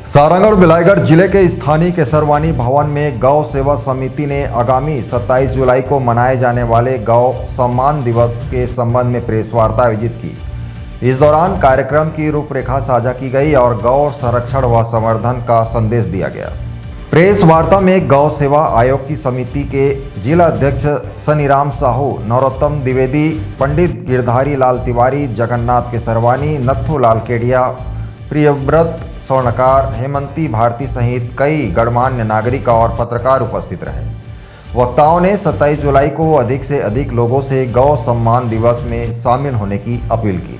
सारंगढ़ बिलाईगढ़ जिले के स्थानीय केसरवानी भवन में गौ सेवा समिति ने आगामी 27 जुलाई को मनाए जाने वाले गौ सम्मान दिवस के संबंध में प्रेस वार्ता आयोजित की। इस दौरान कार्यक्रम की रूपरेखा साझा की गई और गौ संरक्षण व संवर्धन का संदेश दिया गया। प्रेस वार्ता में गौ सेवा आयोग की समिति के जिला अध्यक्ष सनीराम साहू, नरोत्तम द्विवेदी, पंडित गिरधारी लाल तिवारी, जगन्नाथ केसरवानी, नत्थू लाल केडिया, प्रियव्रत स्वर्णकार, हेमंती भारती सहित कई गणमान्य नागरिक और पत्रकार उपस्थित रहे। वक्ताओं ने 27 जुलाई को अधिक से अधिक लोगों से गौ सम्मान दिवस में शामिल होने की अपील की।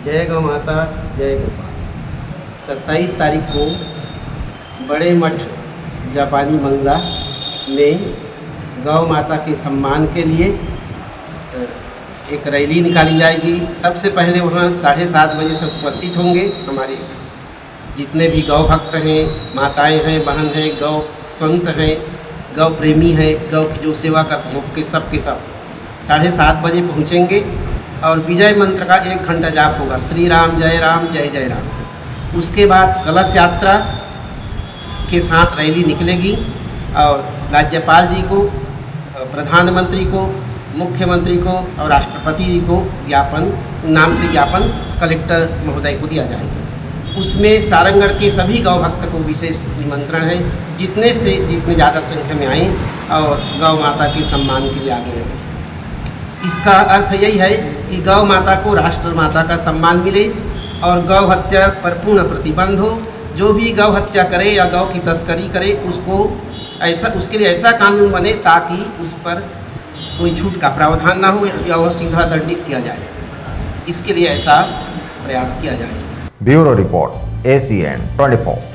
जय गौ माता, जय गोपाल। 27 तारीख को बड़े मठ जापानी मंगला में गौ माता के सम्मान के लिए एक रैली निकाली जाएगी। सबसे पहले वहाँ 7:30 बजे से उपस्थित होंगे हमारे जितने भी गौ भक्त हैं, माताएं हैं, बहन हैं, गौ संत हैं, गौ प्रेमी हैं, गौ की जो सेवा करते हैं के सब 7:30 बजे पहुँचेंगे और विजय मंत्र का 1 घंटा जाप होगा, श्री राम जय जय राम। उसके बाद कलश यात्रा के साथ रैली निकलेगी और राज्यपाल जी को, प्रधानमंत्री को, मुख्यमंत्री को और राष्ट्रपति जी को नाम से ज्ञापन कलेक्टर महोदय को दिया जाएगा। उसमें सारंगढ़ के सभी गौ भक्त को विशेष निमंत्रण है, जितने ज़्यादा संख्या में आएँ और गौ माता के सम्मान के लिए आगे रहें। इसका अर्थ यही है कि गौ माता को राष्ट्र माता का सम्मान मिले और गौ हत्या पर पूर्ण प्रतिबंध हो। जो भी गौ हत्या करे या गौ की तस्करी करे उसके लिए ऐसा कानून बने ताकि उस पर कोई छूट का प्रावधान ना हो या वह सीधा दंडित किया जाए। इसके लिए ऐसा प्रयास किया जाए। Bureau report ACN 24।